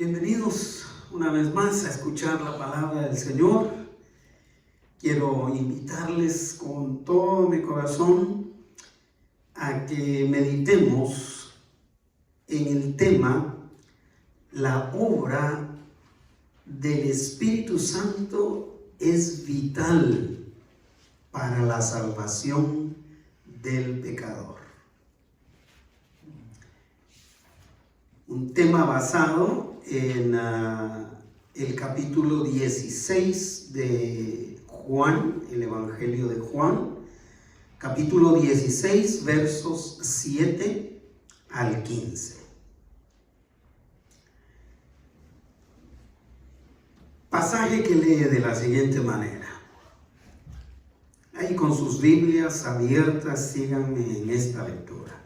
Bienvenidos una vez más a escuchar la palabra del Señor. Quiero invitarles con todo mi corazón a que meditemos en el tema la obra del Espíritu Santo es vital para la salvación del pecador. Un tema basado en el capítulo 16 de Juan, el Evangelio de Juan, capítulo 16, versos 7 al 15. Pasaje que lee de la siguiente manera. Ahí con sus Biblias abiertas, síganme en esta lectura.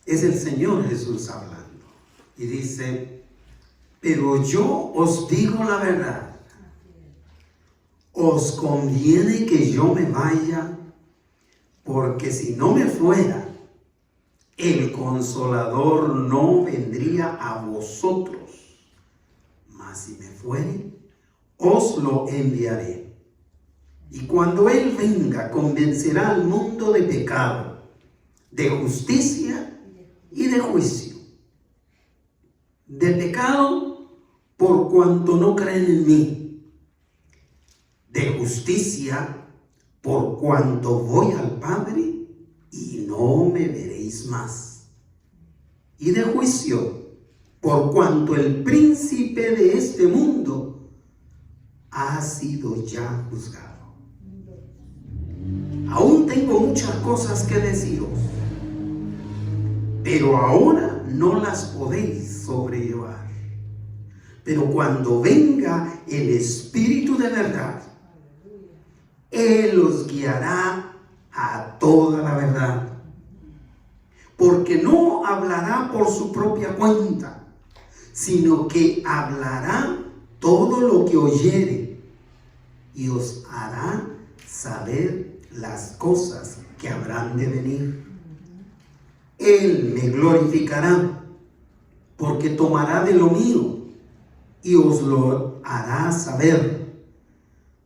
Es el Señor Jesús hablando y dice: pero yo os digo la verdad, os conviene que yo me vaya, porque si no me fuera, el Consolador no vendría a vosotros, mas si me fuere, os lo enviaré. Y cuando Él venga, convencerá al mundo de pecado, de justicia y de juicio. De pecado, por cuanto no creen en mí. De justicia, por cuanto voy al Padre y no me veréis más. Y de juicio, por cuanto el príncipe de este mundo ha sido ya juzgado. Aún tengo muchas cosas que deciros, pero ahora no las podéis sobrellevar. Pero cuando venga el Espíritu de verdad, Él os guiará a toda la verdad. Porque no hablará por su propia cuenta, sino que hablará todo lo que oyere y os hará saber las cosas que habrán de venir. Él me glorificará, porque tomará de lo mío y os lo hará saber.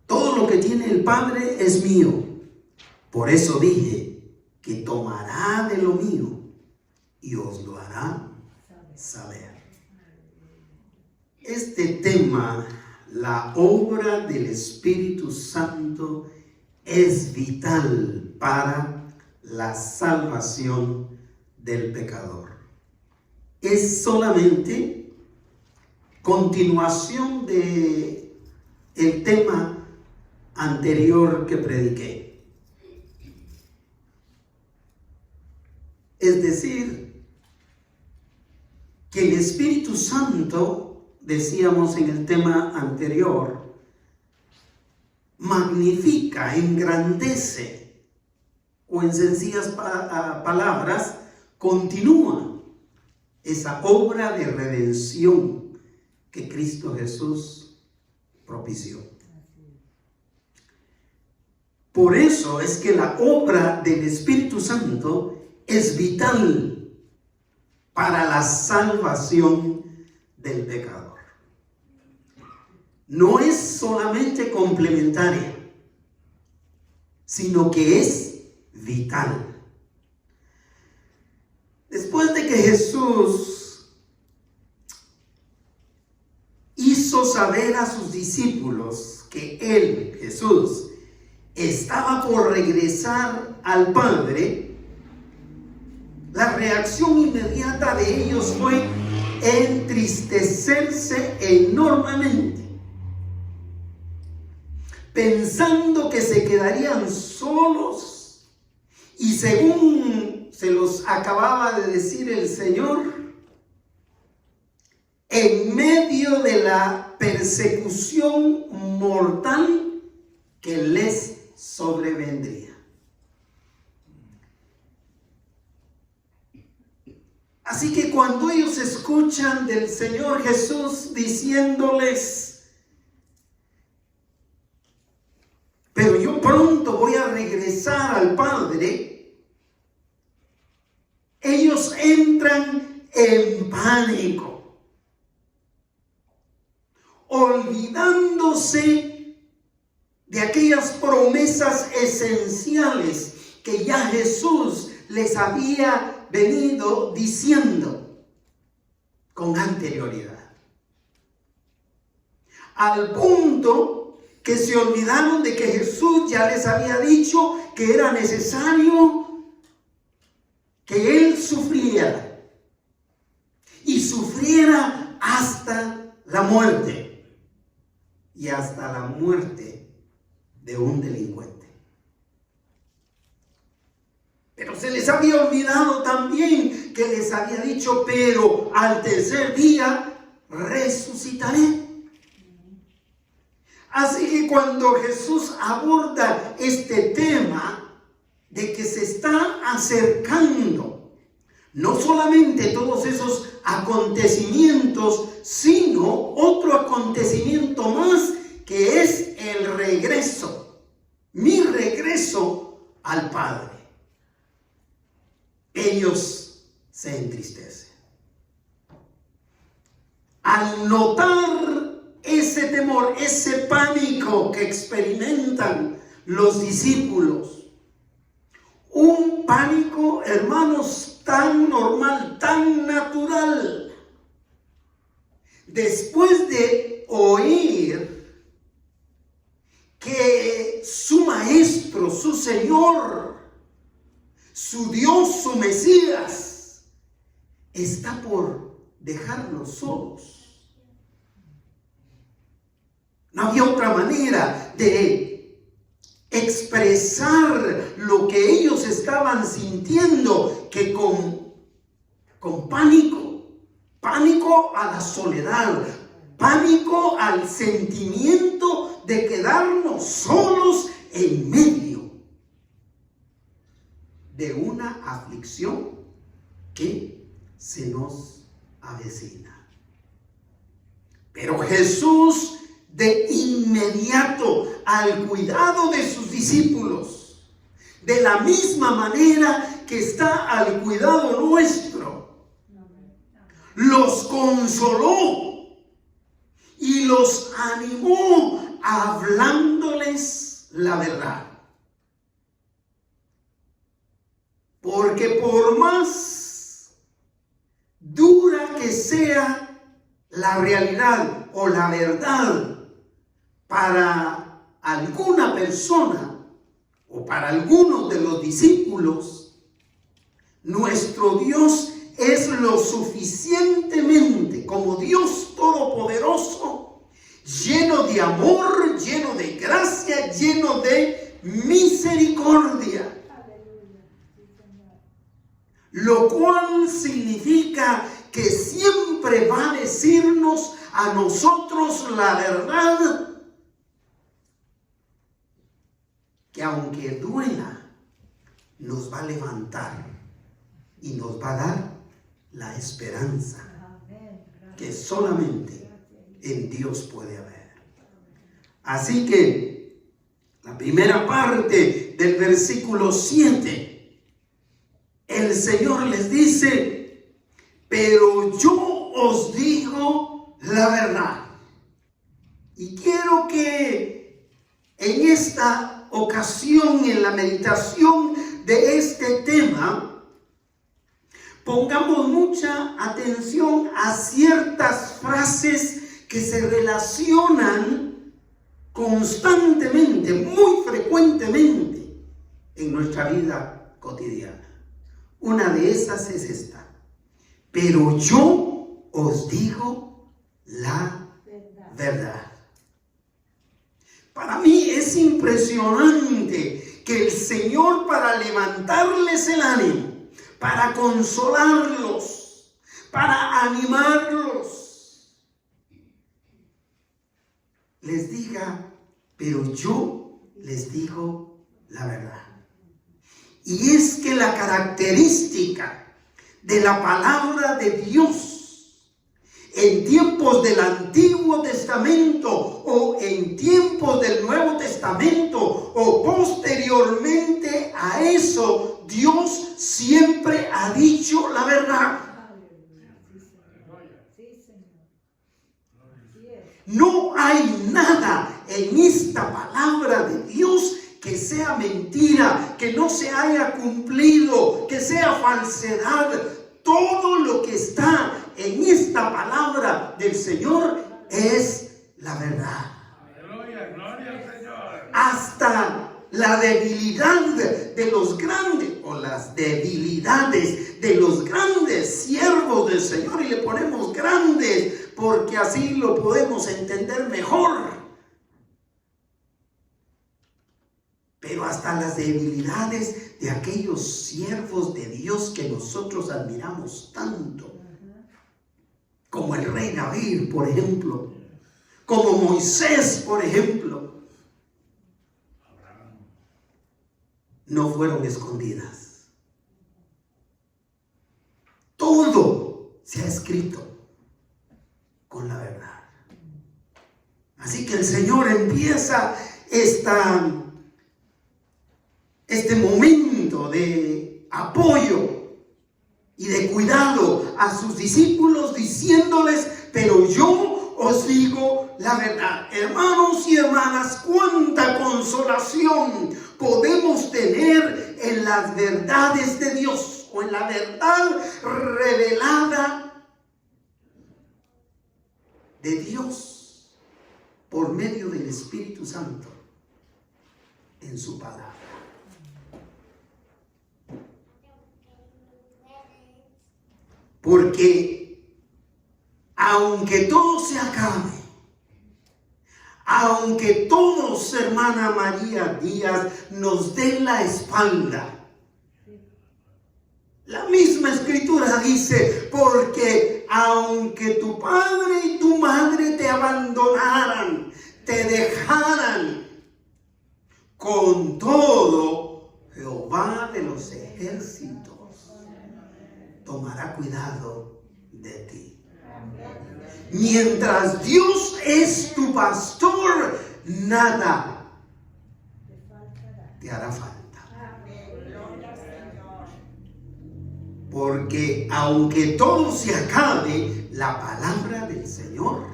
Todo lo que tiene el Padre es mío. Por eso dije que tomará de lo mío y os lo hará saber. Este tema, la obra del Espíritu Santo, es vital para la salvación del pecador. Es solamente continuación de el tema anterior que prediqué. Es decir, que el Espíritu Santo, decíamos en el tema anterior, magnifica, engrandece, o en sencillas palabras, continúa esa obra de redención que Cristo Jesús propició. Por eso es que la obra del Espíritu Santo es vital para la salvación del pecador. No es solamente complementaria, sino que es vital. Después de que Jesús hizo saber a sus discípulos que Él, Jesús, estaba por regresar al Padre, la reacción inmediata de ellos fue entristecerse enormemente, pensando que se quedarían solos. Y según se los acababa de decir el Señor, en medio de la persecución mortal que les sobrevendría. Así que cuando ellos escuchan del Señor Jesús diciéndoles: pero yo pronto voy a regresar al Padre, ellos entran en pánico, olvidándose de aquellas promesas esenciales que ya Jesús les había venido diciendo con anterioridad. Al punto que se olvidaron de que Jesús ya les había dicho que era necesario que Él sufriera, y sufriera hasta la muerte, y hasta la muerte de un delincuente. Pero se les había olvidado también que les había dicho, pero al tercer día resucitaré. Así que cuando Jesús aborda este tema de que se está acercando no solamente todos esos acontecimientos, sino otro acontecimiento más, que es el regreso, mi regreso al Padre, ellos se entristecen. Al notar ese temor, ese pánico que experimentan los discípulos, un pánico, hermanos, tan normal, tan natural, después de oír que su maestro, su Señor, su Dios, su Mesías, está por dejarlos solos. No había otra manera de expresar lo que ellos estaban sintiendo que con pánico. Pánico a la soledad, pánico al sentimiento de quedarnos solos en medio de una aflicción que se nos avecina. Pero Jesús, de inmediato, al cuidado de sus discípulos, de la misma manera que está al cuidado nuestro, los consoló y los animó hablándoles la verdad. Porque por más dura que sea la realidad o la verdad para alguna persona o para algunos de los discípulos, nuestro Dios es lo suficientemente como Dios Todopoderoso, lleno de amor, lleno de gracia, lleno de misericordia. Lo cual significa que siempre va a decirnos a nosotros la verdad, que aunque duela, nos va a levantar y nos va a dar la esperanza que solamente en Dios puede haber. Así que la primera parte del versículo 7, el Señor les dice, pero yo os digo la verdad. Y quiero que en esta ocasión, en la meditación de este tema, pongamos mucha atención a ciertas frases que se relacionan constantemente, muy frecuentemente en nuestra vida cotidiana. Una de esas es esta: pero yo os digo la verdad. Para mí es impresionante que el Señor, para levantarles el ánimo, para consolarlos, para animarlos, les diga, pero yo les digo la verdad. Y es que la característica de la palabra de Dios en tiempos del Antiguo Testamento o en tiempos del Nuevo Testamento o posteriormente a eso, Dios siempre ha dicho la verdad. No hay nada en esta palabra de Dios que sea mentira, que no se haya cumplido, que sea falsedad. Todo lo que está en esta palabra del Señor es la verdad. Aleluya, gloria al Señor. Hasta la debilidad de los grandes, o las debilidades de los grandes siervos del Señor, y le ponemos grandes porque así lo podemos entender mejor. Pero hasta las debilidades de aquellos siervos de Dios que nosotros admiramos tanto, como el rey David, por ejemplo, como Moisés, por ejemplo, no fueron escondidas. Todo se ha escrito con la verdad. Así que el Señor empieza este momento de apoyo y de cuidado a sus discípulos, diciéndoles: pero yo os digo la verdad. Hermanos y hermanas, cuánta consolación podemos tener en las verdades de Dios, o en la verdad revelada de Dios por medio del Espíritu Santo en su palabra. Porque aunque todo se acabe, aunque todos, hermana María Díaz, nos den la espalda, la misma Escritura dice: porque aunque tu padre y tu madre te abandonaran, te dejaran, con todo Jehová de los ejércitos tomará cuidado de ti. Mientras Dios es tu pastor, nada te hará falta. Porque aunque todo se acabe, la palabra del Señor,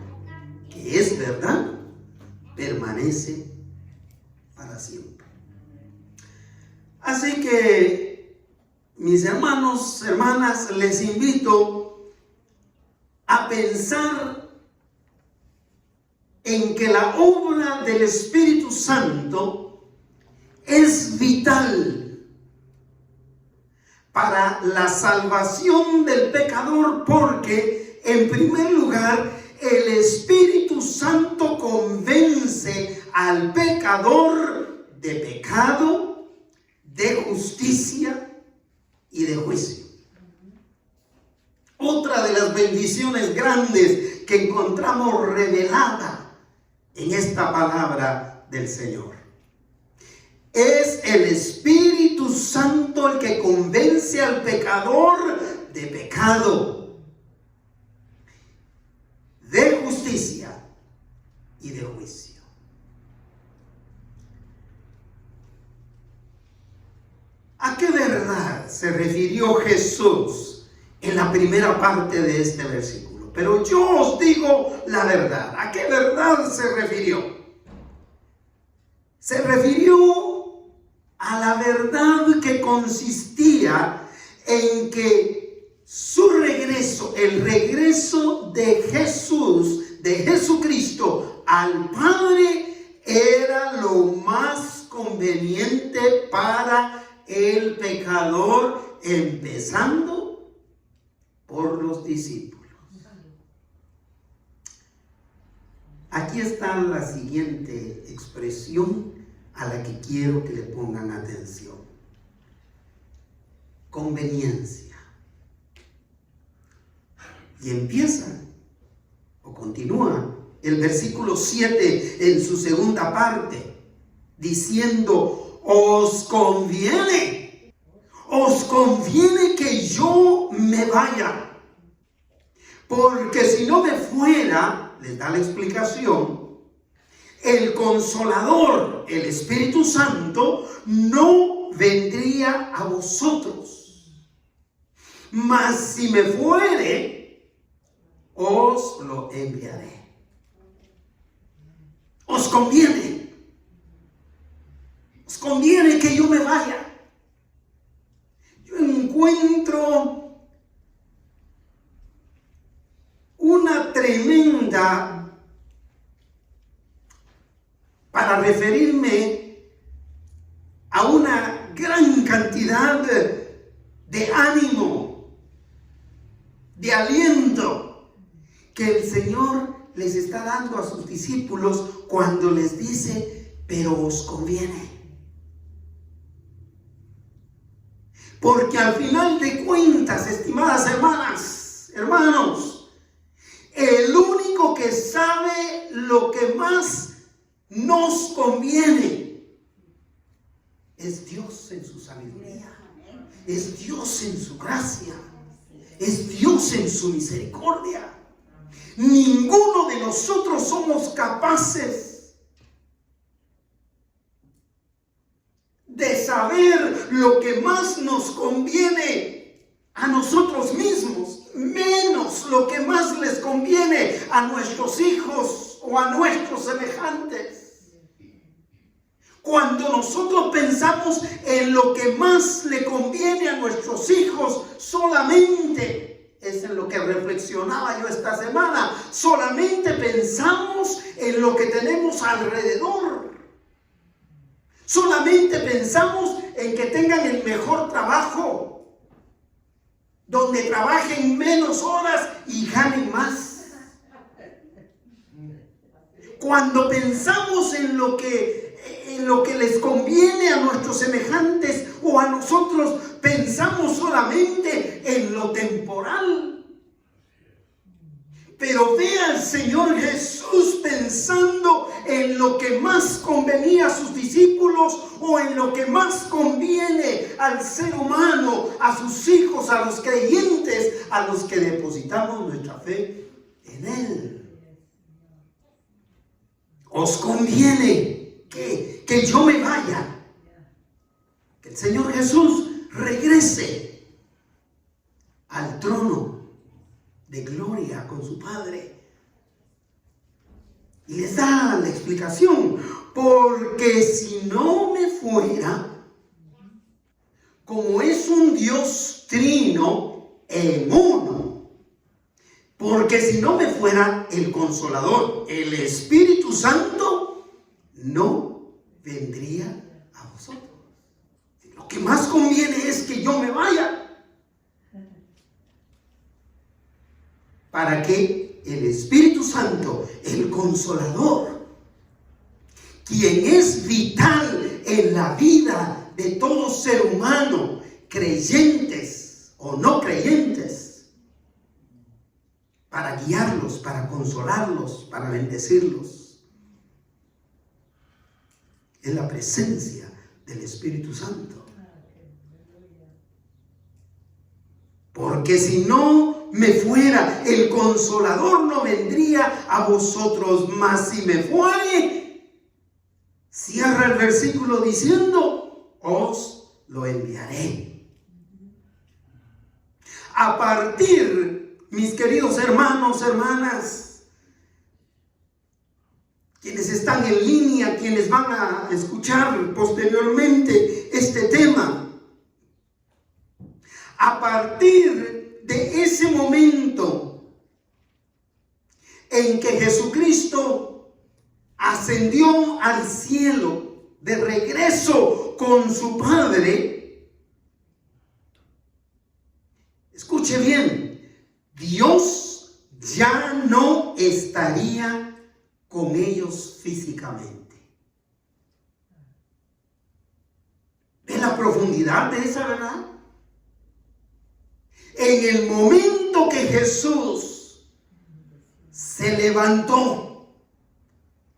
que es verdad, permanece para siempre. Así que, mis hermanos, hermanas, les invito a pensar en que la obra del Espíritu Santo es vital para la salvación del pecador, porque en primer lugar el Espíritu Santo convence al pecador de pecado, de justicia y de juicio. Otra de las bendiciones grandes que encontramos revelada en esta palabra del Señor es el Espíritu Santo el que convence al pecador de pecado, de justicia y de juicio. ¿A qué verdad se refirió Jesús en la primera parte de este versículo? Pero yo os digo la verdad. ¿A qué verdad se refirió? Se refirió a la verdad que consistía en que su regreso, el regreso de Jesús, de Jesucristo al Padre, era lo más conveniente para el pecador, empezando por los discípulos. Aquí está la siguiente expresión a la que quiero que le pongan atención: conveniencia. Y empieza o continúa el versículo 7 en su segunda parte diciendo: os conviene que yo me vaya, porque si no me fuera, les da la explicación, el Consolador, el Espíritu Santo, no vendría a vosotros. Mas si me fuere, os lo enviaré. Os conviene que yo me vaya. Yo encuentro una tremenda, para referirme a una gran cantidad de ánimo, de aliento que el Señor les está dando a sus discípulos cuando les dice, pero os conviene. Porque al final de cuentas, estimadas hermanas, hermanos, el único que sabe lo que más nos conviene es Dios en su sabiduría, es Dios en su gracia, es Dios en su misericordia. Ninguno de nosotros somos capaces de saber lo que más nos conviene a nosotros mismos, menos lo que más les conviene a nuestros hijos o a nuestros semejantes. Cuando nosotros pensamos en lo que más le conviene a nuestros hijos, solamente es en lo que reflexionaba yo esta semana. Solamente pensamos en lo que tenemos alrededor. Solamente pensamos en que tengan el mejor trabajo, donde trabajen menos horas y ganen más. Cuando pensamos en lo que les conviene a nuestros semejantes o a nosotros, pensamos solamente en lo temporal. Pero ve al Señor Jesús pensando en lo que más convenía a sus discípulos o en lo que más conviene al ser humano, a sus hijos, a los creyentes, a los que depositamos nuestra fe en Él. Os conviene que yo me vaya, que el Señor Jesús regrese al trono de gloria con su Padre. Y les da la explicación, porque si no me fuera, como es un Dios trino en uno, porque si no me fuera el Consolador, el Espíritu Santo, no vendría a vosotros. Lo que más conviene es que yo me vaya, para que el Espíritu Santo, el Consolador, quien es vital en la vida de todo ser humano, creyentes o no creyentes, para guiarlos, para consolarlos, para bendecirlos, es la presencia del Espíritu Santo. Porque si no me fuera, el Consolador no vendría a vosotros, mas si me fuere, cierra el versículo diciendo, os lo enviaré. A partir, mis queridos hermanos, hermanas, quienes están en línea, quienes van a escuchar posteriormente este tema, a partir de ese momento en que Jesucristo ascendió al cielo de regreso con su Padre, escuche bien, Dios ya no estaría con ellos físicamente. ¿Ve la profundidad de esa verdad? En el momento que Jesús se levantó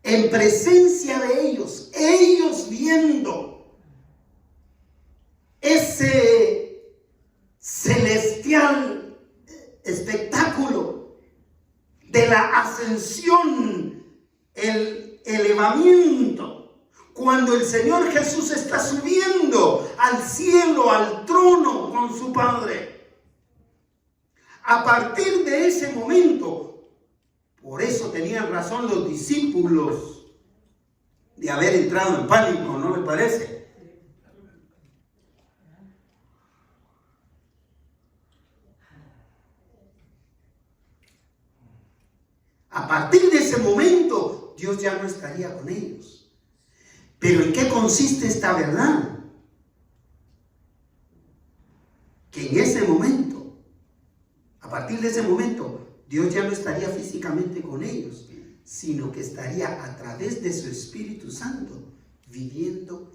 en presencia de ellos, ellos viendo ese celestial espectáculo de la ascensión, el elevamiento, cuando el Señor Jesús está subiendo al cielo, al trono con su Padre. A partir de ese momento, por eso tenían razón los discípulos de haber entrado en pánico, ¿no le parece? A partir de ese momento, Dios ya no estaría con ellos. Pero ¿en qué consiste esta verdad? Que en ese momento, a partir de ese momento, Dios ya no estaría físicamente con ellos, sino que estaría a través de su Espíritu Santo viviendo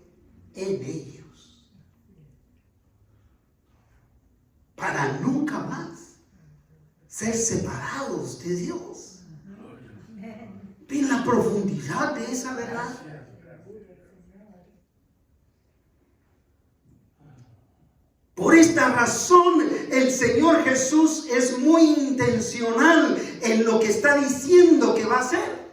en ellos. Para nunca más ser separados de Dios. ¿Ven la profundidad de esa verdad? Por esta razón, el Señor Jesús es muy intencional en lo que está diciendo que va a hacer.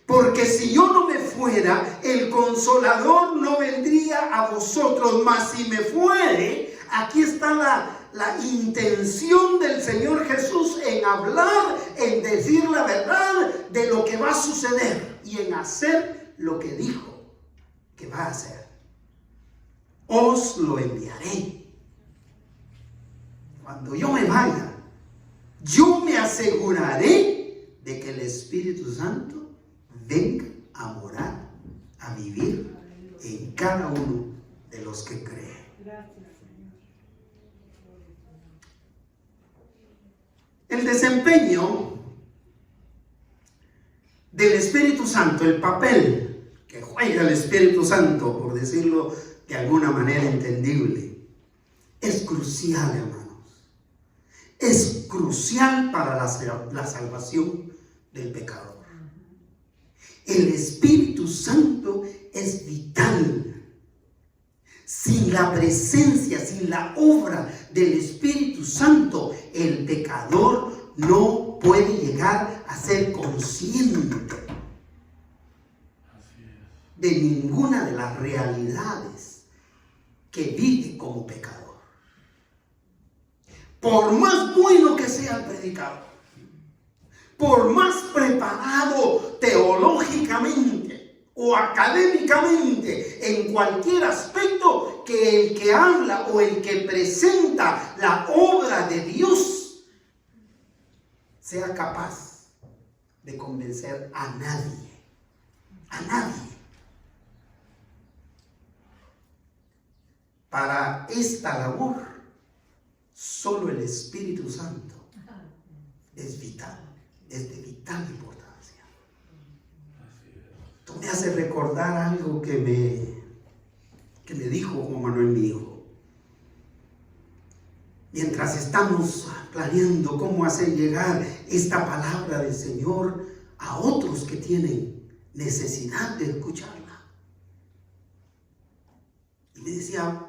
Porque si yo no me fuera, el Consolador no vendría a vosotros, mas si me fuere, aquí está la intención del Señor Jesús en hablar, en decir la verdad de lo que va a suceder y en hacer lo que dijo que va a hacer. Os lo enviaré. Cuando yo me vaya, yo me aseguraré de que el Espíritu Santo venga a morar, a vivir en cada uno de los que creen. El desempeño del Espíritu Santo, el papel que juega el Espíritu Santo, por decirlo de alguna manera entendible, es crucial, hermanos. Es crucial para la salvación del pecador. El Espíritu Santo es vital. Sin la presencia, sin la obra del Espíritu Santo, el pecador no puede llegar a ser consciente de ninguna de las realidades que vive como pecador. Por más bueno que sea el predicador, por más preparado teológicamente o académicamente en cualquier aspecto que el que habla o el que presenta la obra de Dios sea capaz de convencer a nadie. A nadie. Para esta labor, solo el Espíritu Santo es vital, es de vital importancia. Esto me hace recordar algo que me dijo Juan Manuel, mi hijo. Mientras estamos planeando cómo hacer llegar esta palabra del Señor a otros que tienen necesidad de escucharla. Y me decía: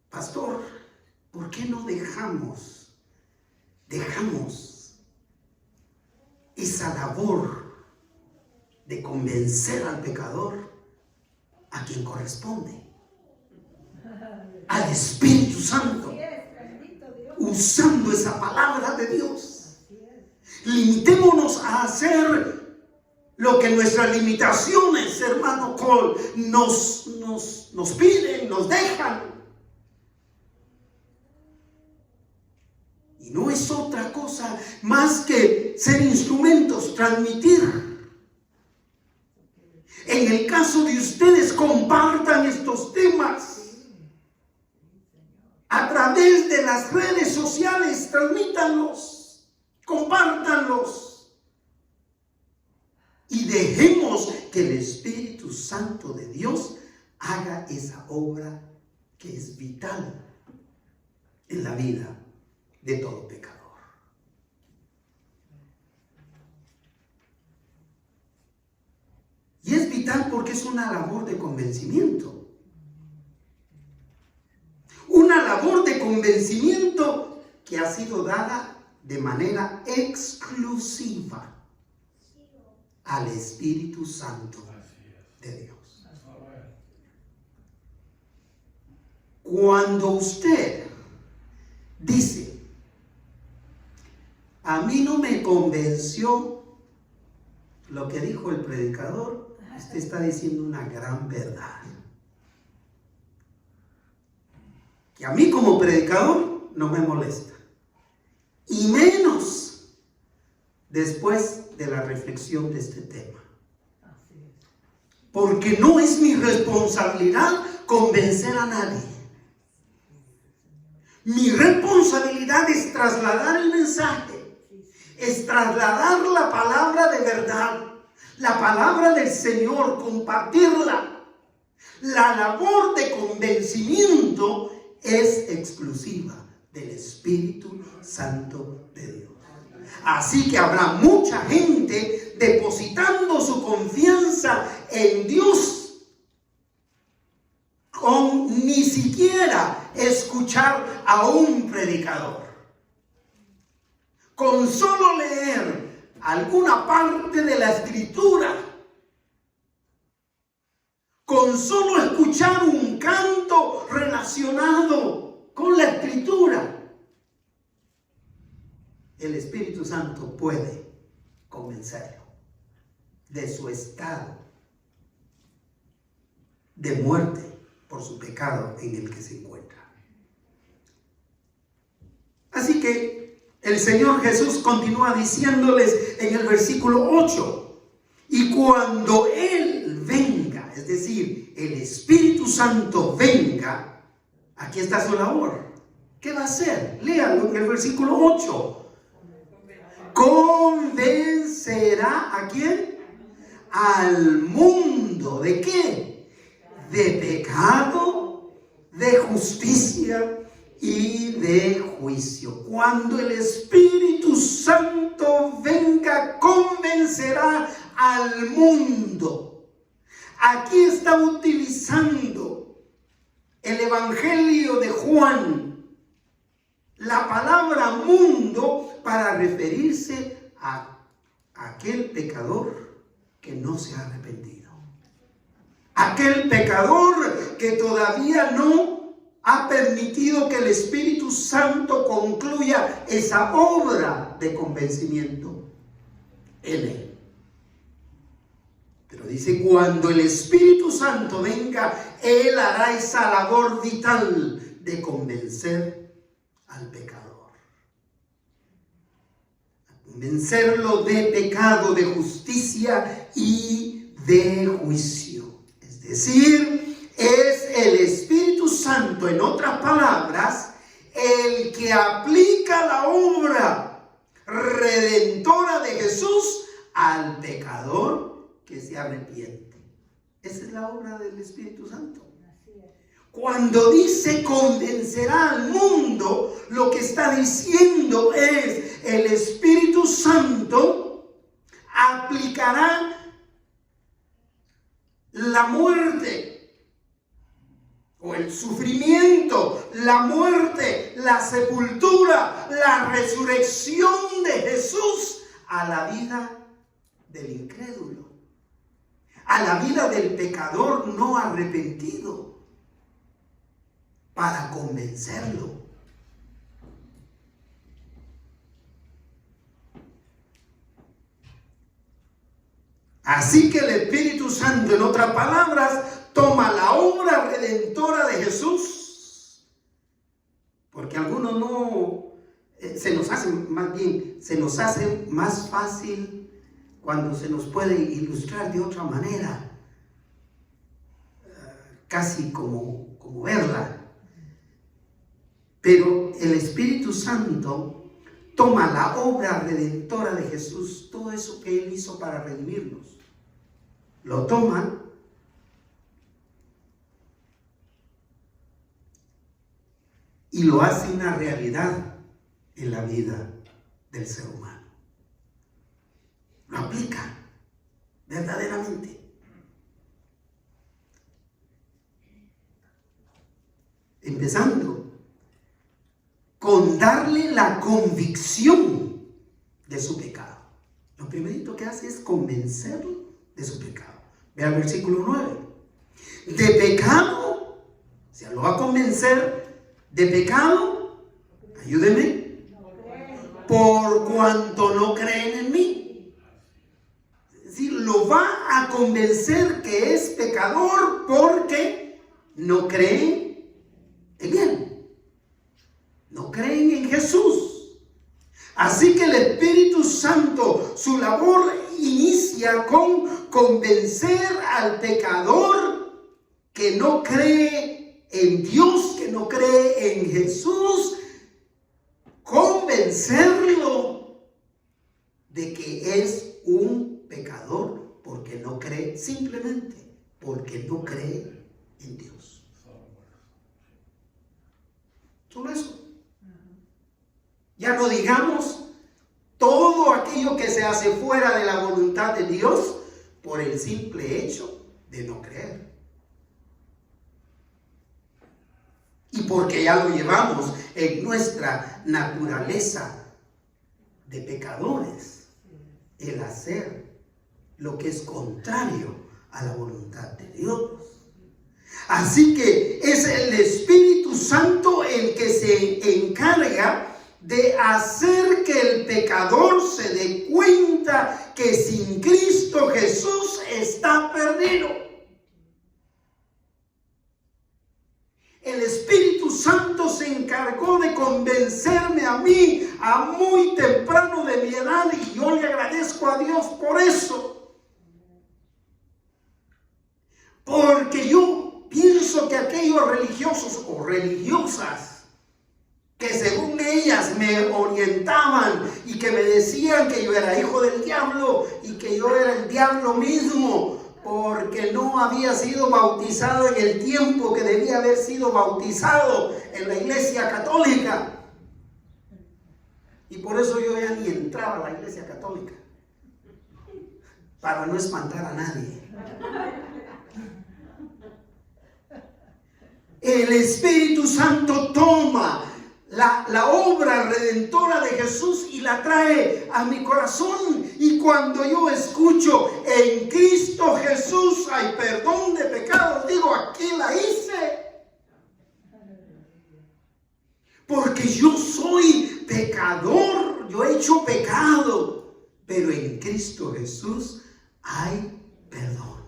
pastor, ¿por qué no dejamos esa labor de convencer al pecador a quien corresponde? Al Espíritu Santo, usando esa palabra de Dios. Limitémonos a hacer lo que nuestras limitaciones, hermano Cole, nos piden, nos dejan. Y no es otra cosa más que ser instrumentos, transmitir. En el caso de ustedes, compartan estos temas a través de las redes sociales, transmítanlos, compártanlos y dejemos que el Espíritu Santo de Dios haga esa obra que es vital en la vida de todo pecador. Y es vital porque es una labor de convencimiento. Una labor de convencimiento que ha sido dada de manera exclusiva al Espíritu Santo de Dios. Cuando usted dice: a mí no me convenció lo que dijo el predicador, usted está diciendo una gran verdad. Que a mí como predicador no me molesta. Y menos después de la reflexión de este tema. Porque no es mi responsabilidad convencer a nadie. Mi responsabilidad es trasladar el mensaje, es trasladar la palabra de verdad, la palabra del Señor, compartirla. La labor de convencimiento es exclusiva del Espíritu Santo de Dios. Así que habrá mucha gente depositando su confianza en Dios con ni siquiera escuchar a un predicador. Con solo leer alguna parte de la Escritura, con solo escuchar un canto relacionado con la Escritura, el Espíritu Santo puede convencerlo de su estado de muerte por su pecado en el que se encuentra. Así que el Señor Jesús continúa diciéndoles en el versículo 8, y cuando Él venga, es decir, el Espíritu Santo venga, aquí está su labor. ¿Qué va a hacer? Léalo en el versículo 8. Convencerá ¿a quién? Al mundo. ¿De qué? De pecado, de justicia y de juicio. Cuando el Espíritu Santo venga, convencerá al mundo. Aquí está utilizando el Evangelio de Juan la palabra mundo para referirse a aquel pecador que no se ha arrepentido. Aquel pecador que todavía no ha permitido que el Espíritu Santo concluya esa obra de convencimiento en él. Pero dice, cuando el Espíritu Santo venga, Él hará esa labor vital de convencer al pecador. Convencerlo de pecado, de justicia y de juicio. Es decir, es el Espíritu Santo, en otras palabras, el que aplica la obra redentora de Jesús al pecador que se arrepiente. Esa es la obra del Espíritu Santo. Cuando dice convencerá al mundo, lo que está diciendo es el Espíritu Santo aplicará la muerte o el sufrimiento, la muerte, la sepultura, la resurrección de Jesús a la vida del incrédulo, a la vida del pecador no arrepentido, para convencerlo. Así que el Espíritu Santo, en otras palabras, toma la obra redentora de Jesús, porque algunos no, se nos hace más fácil cuando se nos puede ilustrar de otra manera, casi como verla. Pero el Espíritu Santo toma la obra redentora de Jesús, todo eso que Él hizo para redimirnos, lo toma y lo hace una realidad en la vida del ser humano. Lo aplica verdaderamente. Empezando con darle la convicción de su pecado. Lo primerito que hace es convencerlo de su pecado. Ve al versículo 9. De pecado, o sea, lo va a convencer de pecado, ayúdeme, por cuanto no creen en mí. Si lo va a convencer que es pecador porque no creen en Él. No creen en Jesús. Así que el Espíritu Santo, su labor inicia con convencer al pecador que no cree en Dios, que no cree en Jesús, convencerlo de que es un pecador porque no cree, simplemente porque no cree en Dios. Solo eso. Ya no digamos todo aquello que se hace fuera de la voluntad de Dios por el simple hecho de no creer. Y porque ya lo llevamos en nuestra naturaleza de pecadores, el hacer lo que es contrario a la voluntad de Dios. Así que es el Espíritu Santo el que se encarga de hacer que el pecador se dé cuenta que sin Cristo Jesús está perdido. El Espíritu Santo se encargó de convencerme a mí a muy temprano de mi edad, y yo le agradezco a Dios por eso. Porque yo pienso que aquellos religiosos o religiosas que según ellas me orientaban y que me decían que yo era hijo del diablo y que yo era el diablo mismo, porque no había sido bautizado en el tiempo que debía haber sido bautizado en la iglesia católica. Y por eso yo ya ni entraba a la iglesia católica, para no espantar a nadie. El Espíritu Santo toma la obra redentora de Jesús y la trae a mi corazón. Y cuando yo escucho en Cristo Jesús hay perdón de pecados, digo, aquí la hice. Porque yo soy pecador, yo he hecho pecado, pero en Cristo Jesús hay perdón.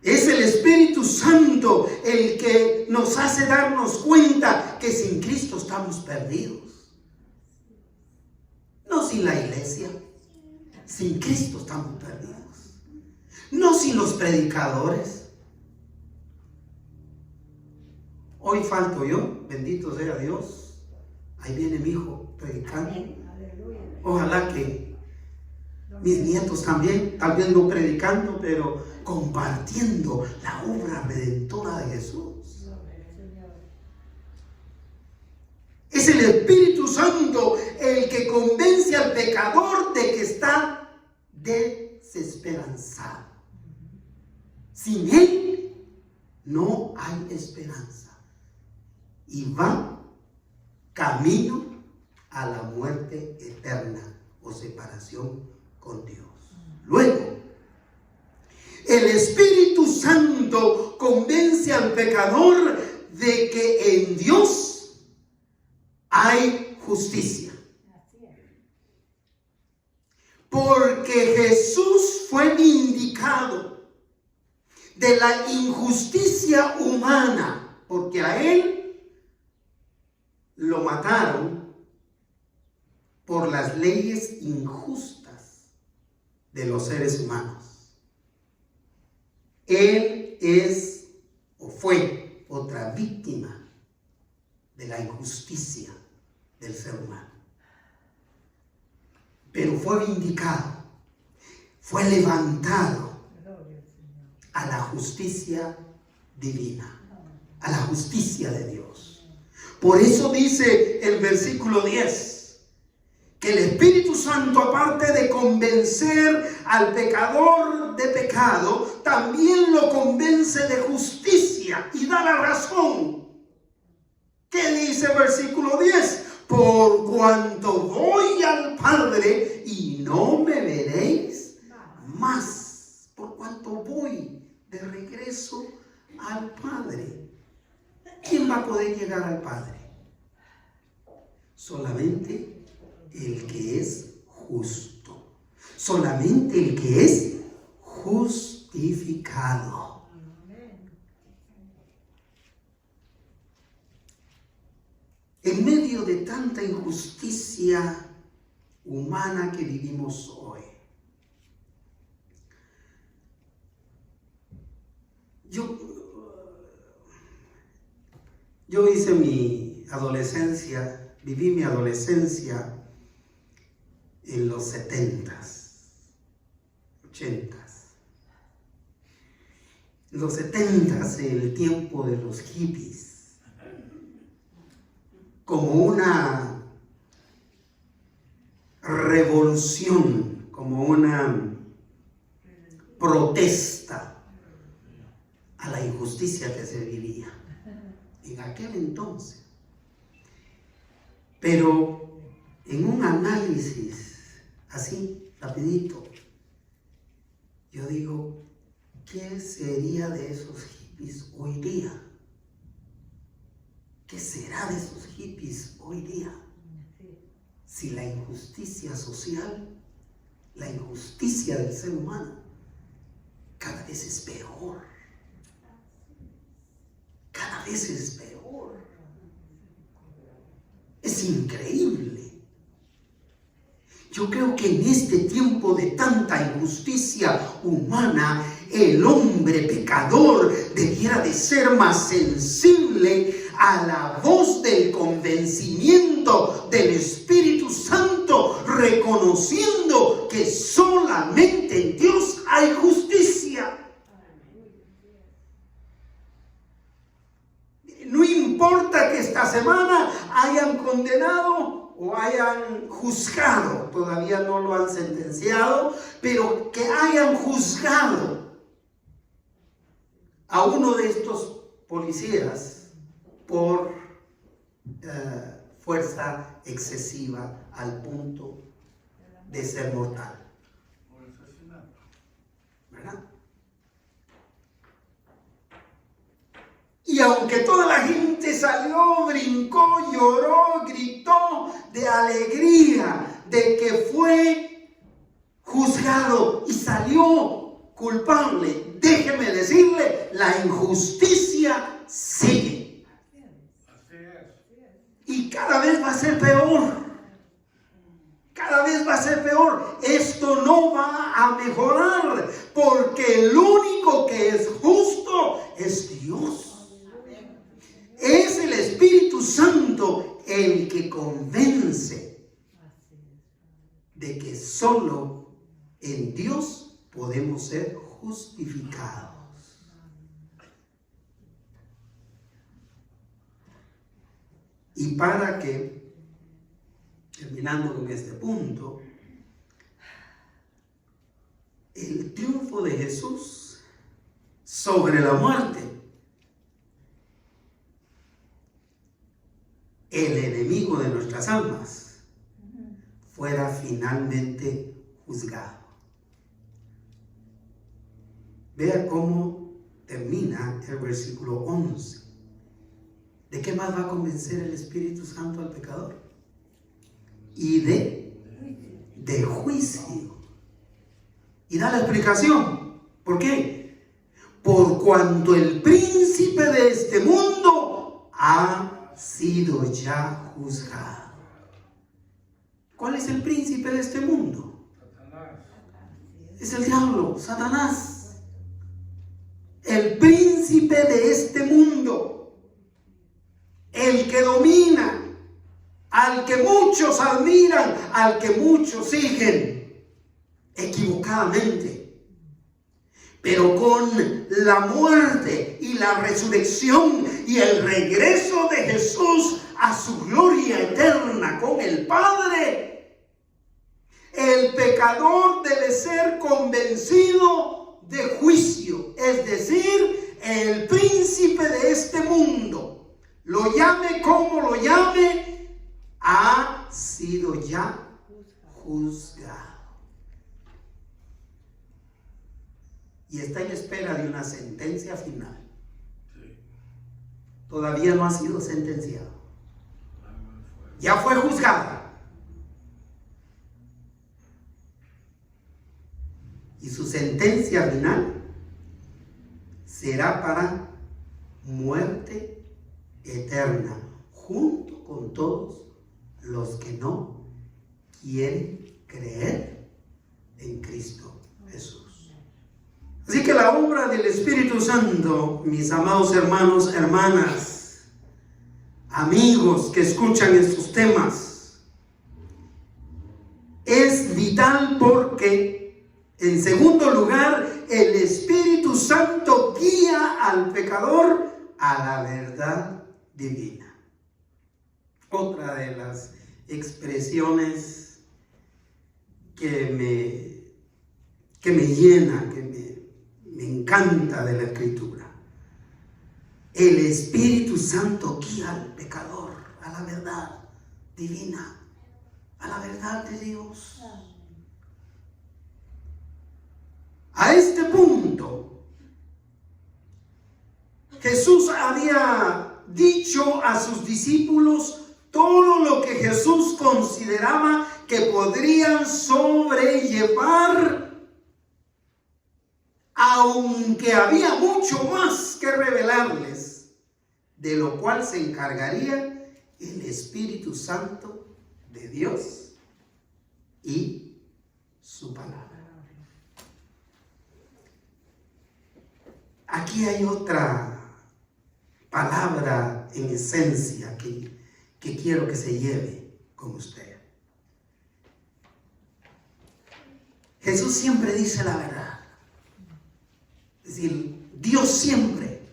Es el Espíritu Santo el que nos hace darnos cuenta que sin Cristo estamos perdidos. No sin la iglesia, sin Cristo estamos perdidos. No sin los predicadores. Hoy falto yo, bendito sea Dios. Ahí viene mi hijo predicando. Ojalá que mis nietos también, tal vez no predicando, pero compartiendo la obra redentora de Jesús. Es el Espíritu Santo el que convence al pecador de que está desesperanzado. Sin Él no hay esperanza y va camino a la muerte eterna o separación con Dios. Luego, el Espíritu Santo convence al pecador de que en Dios hay justicia. Porque Jesús fue vindicado de la injusticia humana, porque a Él lo mataron por las leyes injustas de los seres humanos. Él es o fue otra víctima de la injusticia del ser humano. Pero fue vindicado, fue levantado a la justicia divina, a la justicia de Dios. Por eso dice el versículo 10, que el Espíritu Santo, aparte de convencer al pecador de pecado, también lo convence de justicia y da la razón. ¿Qué dice el versículo 10? Por cuanto voy al Padre y no me veréis más. Por cuanto voy de regreso al Padre. ¿Quién va a poder llegar al Padre? Solamente el que es solamente el que es justificado. En medio de tanta injusticia humana que vivimos hoy, yo hice mi adolescencia, viví mi adolescencia en los 70s, 80s. En los 70s, el tiempo de los hippies, como una revolución, como una protesta a la injusticia que se vivía en aquel entonces. Pero en un análisis así, rapidito, yo digo, ¿qué sería de esos hippies hoy día? ¿Qué será de esos hippies hoy día? Si la injusticia social, la injusticia del ser humano, cada vez es peor. Cada vez es peor. Es increíble. Yo creo que en este tiempo de tanta injusticia humana, el hombre pecador debiera de ser más sensible a la voz del convencimiento del Espíritu Santo, reconociendo que solamente en Dios hay justicia. No importa que esta semana hayan condenado o hayan juzgado, todavía no lo han sentenciado, pero que hayan juzgado a uno de estos policías por fuerza excesiva al punto de ser mortal. ¿Verdad? Y aunque toda la gente salió, brincó, lloró, gritó de alegría de que fue juzgado y salió culpable, déjeme decirle, la injusticia sigue. Y cada vez va a ser peor. Cada vez va a ser peor. Esto no va a mejorar, porque el único que es justo es Dios. Es el Espíritu Santo el que convence de que solo en Dios podemos ser justificados. Y para que, terminando con este punto, el triunfo de Jesús sobre la muerte, el enemigo de nuestras almas, fuera finalmente juzgado. Vea cómo termina el versículo 11. ¿De qué más va a convencer el Espíritu Santo al pecador? Y de juicio. Y da la explicación. ¿Por qué? Por cuanto el príncipe de este mundo ha sido ya juzgado. ¿Cuál es el príncipe de este mundo? Satanás. Es el diablo, Satanás. El príncipe de este mundo, el que domina, al que muchos admiran, al que muchos siguen equivocadamente. Pero con la muerte y la resurrección y el regreso de Jesús a su gloria eterna con el Padre, el pecador debe ser convencido de juicio. Es decir, el príncipe de este mundo, lo llame como lo llame, ha sido ya juzgado. Y está en espera de una sentencia final. Todavía no ha sido sentenciado. Ya fue juzgado. y su sentencia final será para muerte eterna, junto con todos los que no quieren creer en Cristo Jesús. Así que la obra del Espíritu Santo, mis amados hermanos, hermanas, amigos que escuchan estos temas, es vital porque, en segundo lugar, el Espíritu Santo guía al pecador a la verdad divina. Otra de las expresiones que me llena, que me encanta de la Escritura. El Espíritu Santo guía al pecador a la verdad divina, a la verdad de Dios. A este punto, Jesús había dicho a sus discípulos todo lo que Jesús consideraba que podrían sobrellevar, aunque había mucho más que revelarles, de lo cual se encargaría el Espíritu Santo de Dios y su palabra. Aquí hay otra palabra en esencia que quiero que se lleve con usted. Jesús siempre dice la verdad. Es decir, Dios siempre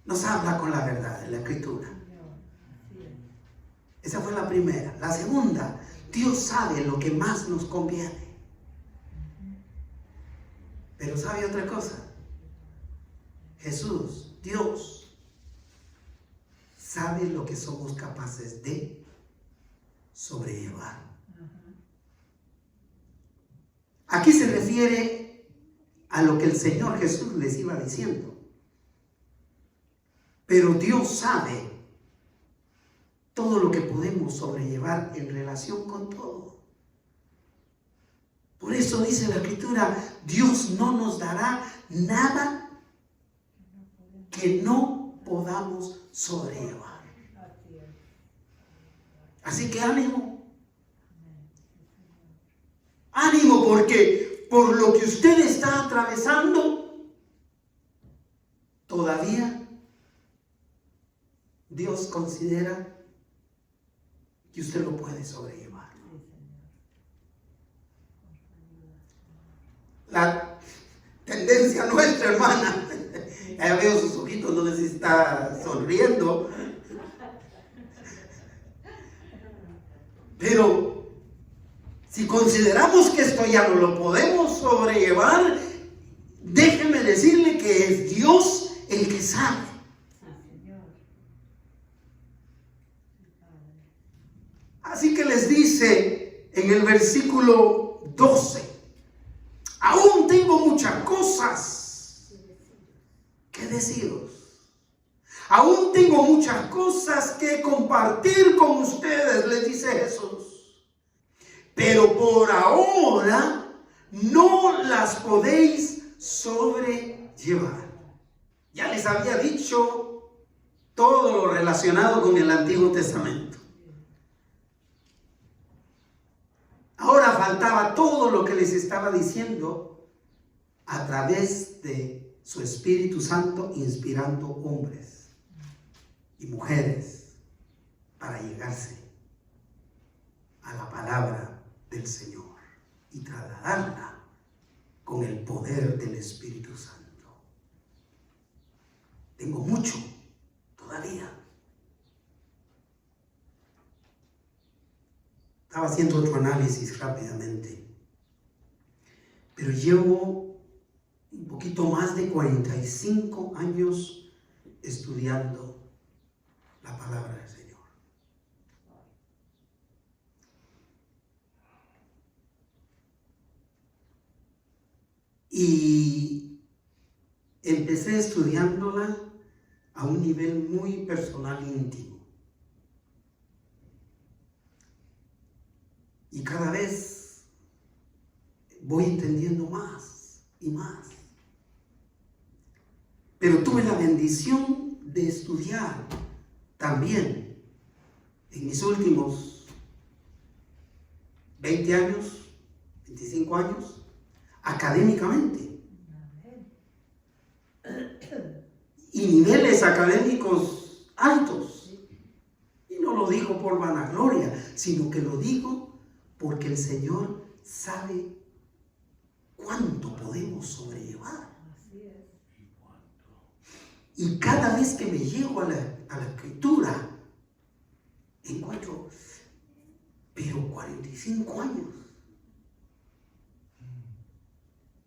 nos habla con la verdad en la Escritura. Esa fue la primera. La segunda, Dios sabe lo que más nos conviene. Pero ¿sabe otra cosa? Jesús, Dios, sabe lo que somos capaces de sobrellevar. Aquí se refiere a lo que el Señor Jesús les iba diciendo. Pero Dios sabe todo lo que podemos sobrellevar en relación con todo. Por eso dice la Escritura, Dios no nos dará nada que no podamos sobrellevar. Así que ánimo. Ánimo, porque por lo que usted está atravesando, todavía Dios considera que usted lo puede sobrellevar. La tendencia nuestra, hermana, ya veo sus ojitos, no sé si está sonriendo, pero si consideramos que esto ya no lo podemos sobrellevar, déjeme decirle que es Dios el que sabe. Así que les dice en el versículo 12, aún tengo muchas cosas que deciros. Aún tengo muchas cosas que compartir con ustedes, les dice Jesús. Pero por ahora no las podéis sobrellevar. Ya les había dicho todo lo relacionado con el Antiguo Testamento. Ahora faltaba todo lo que les estaba diciendo a través de su Espíritu Santo, inspirando hombres y mujeres para llegarse a la palabra del Señor y trasladarla con el poder del Espíritu Santo. Tengo mucho todavía. Estaba haciendo otro análisis rápidamente, pero llevo un poquito más de 45 años estudiando la palabra del Señor. Y empecé estudiándola a un nivel muy personal, íntimo. Y cada vez voy entendiendo más y más. Pero tuve la bendición de estudiar también en mis últimos 20 años, 25 años, académicamente. Y niveles académicos altos. Y no lo digo por vanagloria, sino que lo digo porque el Señor sabe cuánto podemos sobrellevar. Y cada vez que me llego a la escritura, encuentro, pero 45 años.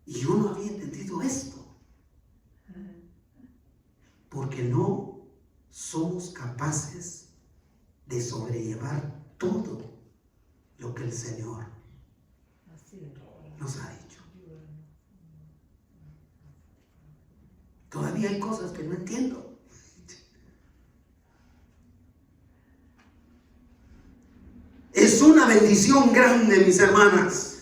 Y yo no había entendido esto. Porque no somos capaces de sobrellevar todo lo que el Señor nos ha dicho. Todavía hay cosas que no entiendo. Es una bendición grande, mis hermanas,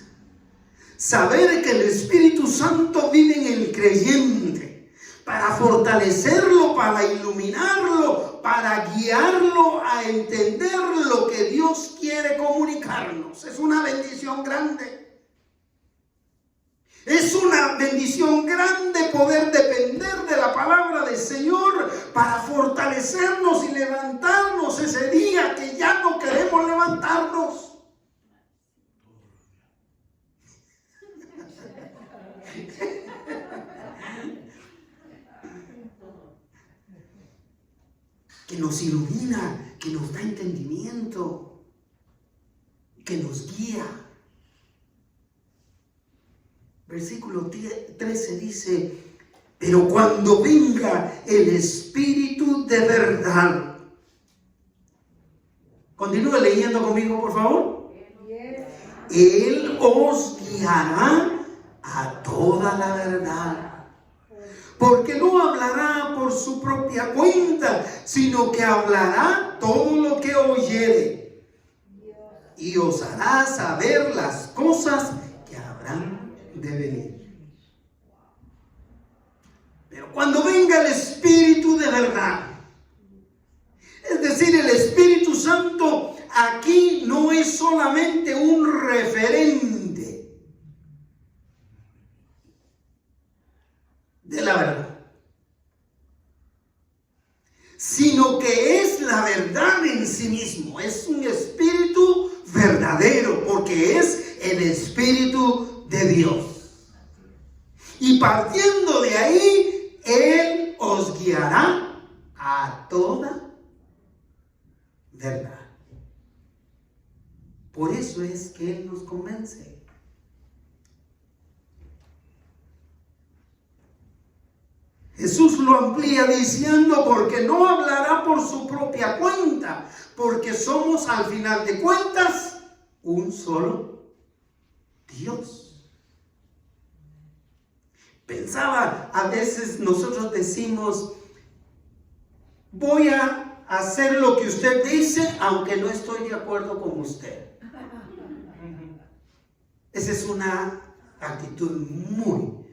saber que el Espíritu Santo vive en el creyente para fortalecerlo, para iluminarlo, para guiarlo a entender lo que Dios quiere comunicarnos. Es una bendición grande. Es una bendición grande poder depender de la palabra del Señor para fortalecernos y levantarnos ese día que ya no queremos levantarnos. Que nos ilumina, que nos da entendimiento, que nos guía. Versículo 13 dice, pero cuando venga el Espíritu de verdad. Continúe leyendo conmigo, por favor. Él os guiará a toda la verdad. Porque no hablará por su propia cuenta, sino que hablará todo lo que oyere. Y os hará saber las cosas que habrán de venir. Pero cuando venga el Espíritu de verdad, es decir, el Espíritu Santo aquí no es solamente un referente de la verdad, sino que es la verdad en sí mismo. Es un espíritu verdadero, porque es el Espíritu de Dios. Y partiendo de ahí, Él os guiará a toda verdad. Por eso es que Él nos convence. Jesús lo amplía diciendo, porque no hablará por su propia cuenta, porque somos al final de cuentas un solo Dios. Pensaba, a veces nosotros decimos, voy a hacer lo que usted dice, aunque no estoy de acuerdo con usted. Esa es una actitud muy,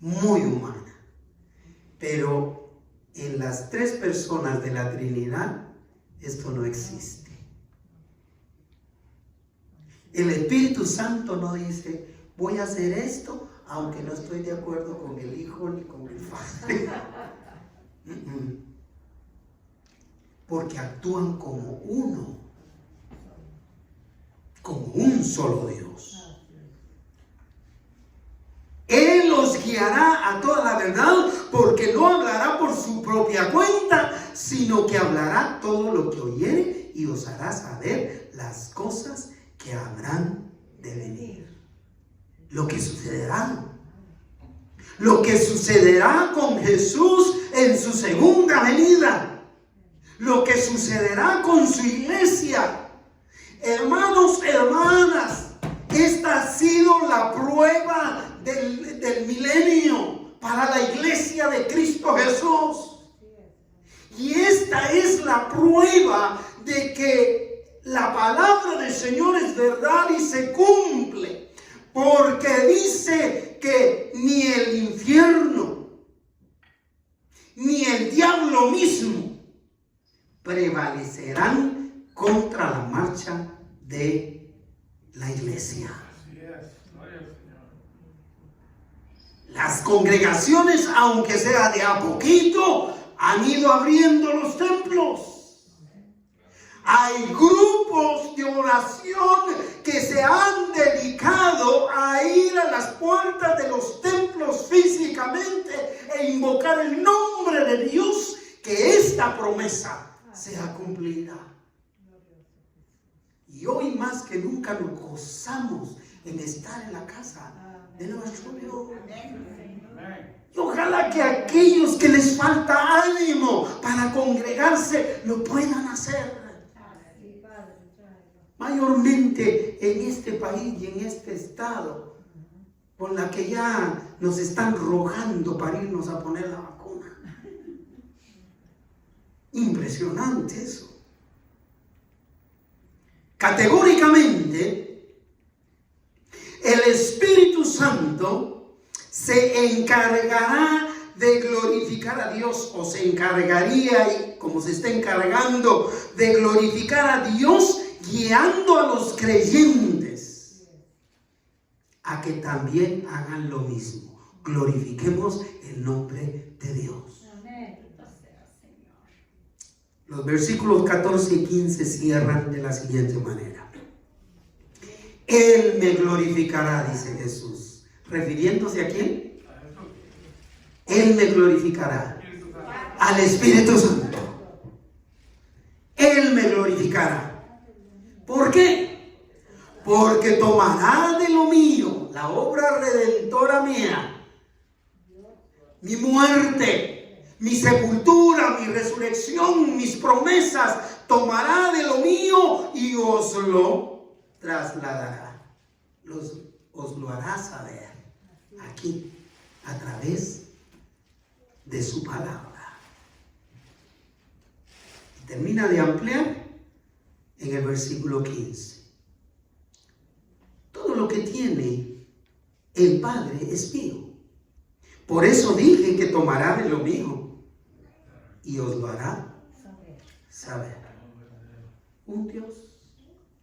muy humana. Pero en las tres personas de la Trinidad, esto no existe. El Espíritu Santo no dice, voy a hacer esto, aunque no estoy de acuerdo con el Hijo ni con el Padre. Porque actúan como uno, como un solo Dios. Él os guiará a toda la verdad, porque no hablará por su propia cuenta, sino que hablará todo lo que oyere y os hará saber las cosas que habrán de venir. Lo que sucederá. Lo que sucederá con Jesús en su segunda venida. Lo que sucederá con su iglesia. Hermanos, hermanas, esta ha sido la prueba del milenio para la iglesia de Cristo Jesús. Y esta es la prueba de que la palabra del Señor es verdad y se cumple. porque dice que ni el infierno, ni el diablo mismo prevalecerán contra la marcha de la iglesia. Así es. Gloria al Señor. Las congregaciones, aunque sea de a poquito, han ido abriendo los templos. Hay grupos de oración que se han dedicado a ir a las puertas de los templos físicamente e invocar el nombre de Dios, que esta promesa sea cumplida. Y hoy más que nunca nos gozamos en estar en la casa de nuestro Dios. Y ojalá que aquellos que les falta ánimo para congregarse lo puedan hacer. Mayormente en este país y en este estado, con la que ya nos están rogando para irnos a poner la vacuna. Impresionante eso. Categóricamente, el Espíritu Santo se encargará de glorificar a Dios, o se encargaría, como se está encargando, de glorificar a Dios, guiando a los creyentes a que también hagan lo mismo. Glorifiquemos el nombre de Dios. Los versículos 14 y 15 cierran de la siguiente manera. Él me glorificará, dice Jesús. ¿Refiriéndose a quién? Él me glorificará. Al Espíritu Santo. Él me glorificará. ¿Por qué? Porque tomará de lo mío, la obra redentora mía, mi muerte, mi sepultura, mi resurrección, mis promesas, tomará de lo mío y os lo trasladará. Os lo hará saber aquí, a través de su palabra. Y termina de ampliar en el versículo 15. Todo lo que tiene el Padre es mío. Por eso dije que tomará de lo mío y os lo hará saber. Un Dios,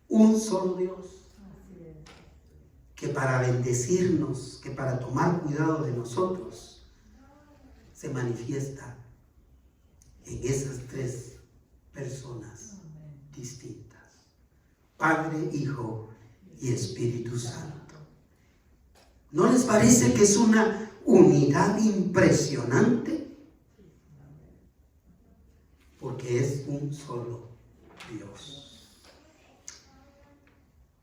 un solo Dios, que para bendecirnos, que para tomar cuidado de nosotros, se manifiesta en esas tres personas distintas: Padre, Hijo y Espíritu Santo. ¿No les parece que es una unidad impresionante? Porque es un solo Dios.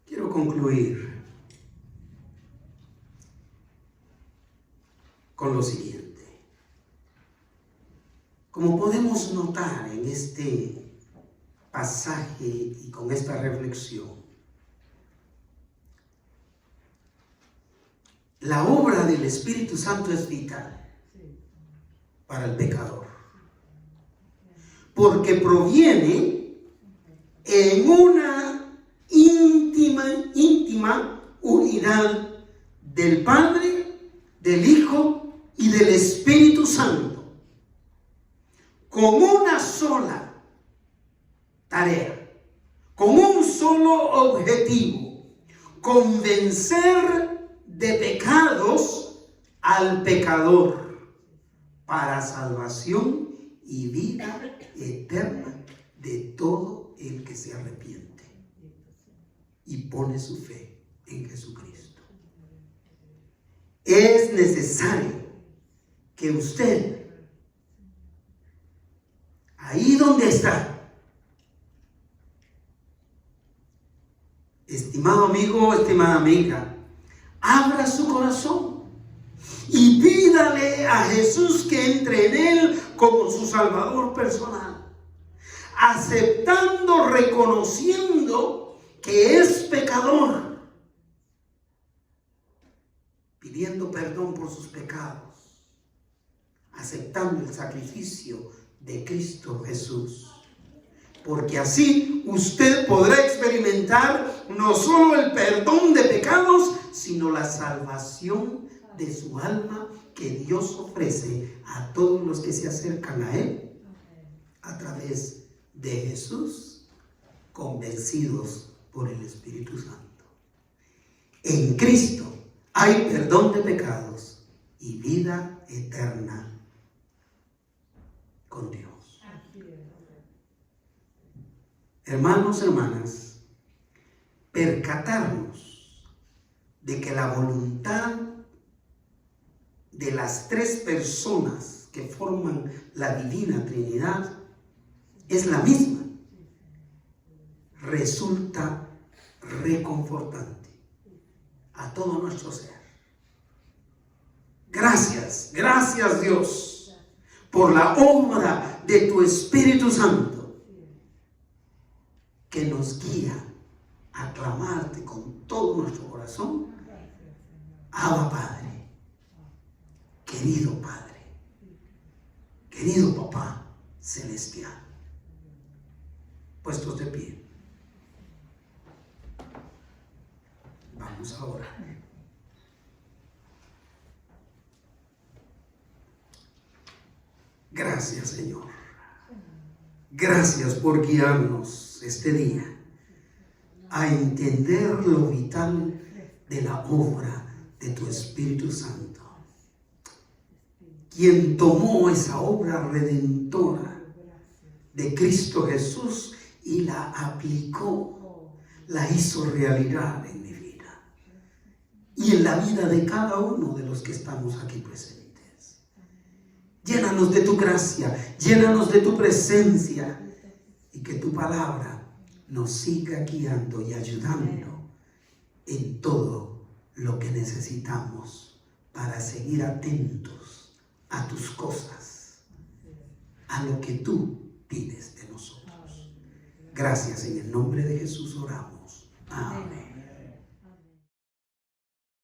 Quiero concluir con lo siguiente. Como podemos notar en este pasaje y con esta reflexión, la obra del Espíritu Santo es vital para el pecador, porque proviene en una íntima unidad del Padre, del Hijo y del Espíritu Santo, con una sola tarea, con un solo objetivo: convencer de pecados al pecador para salvación y vida eterna de todo el que se arrepiente y pone su fe en Jesucristo. Es necesario que usted, ahí donde está, estimado amigo, estimada amiga, abra su corazón y pídale a Jesús que entre en él como su Salvador personal, aceptando, reconociendo que es pecador, pidiendo perdón por sus pecados, aceptando el sacrificio de Cristo Jesús. Porque así usted podrá experimentar no solo el perdón de pecados, sino la salvación de su alma que Dios ofrece a todos los que se acercan a Él a través de Jesús, convencidos por el Espíritu Santo. En Cristo hay perdón de pecados y vida eterna con Dios. Hermanos, hermanas, percatarnos de que la voluntad de las tres personas que forman la Divina Trinidad es la misma, resulta reconfortante a todo nuestro ser. Gracias Dios, por la obra de tu Espíritu Santo, que nos guía a clamarte con todo nuestro corazón. Abba Padre, querido Papá Celestial. Puestos de pie, vamos a orar. Gracias, Señor. Gracias por guiarnos este día a entender lo vital de la obra de tu Espíritu Santo, quien tomó esa obra redentora de Cristo Jesús y la aplicó, la hizo realidad en mi vida y en la vida de cada uno de los que estamos aquí presentes. Llénanos de tu gracia, llénanos de tu presencia, y que tu palabra nos siga guiando y ayudando en todo lo que necesitamos para seguir atentos a tus cosas, a lo que tú pides de nosotros. Gracias, en el nombre de Jesús oramos. Amén.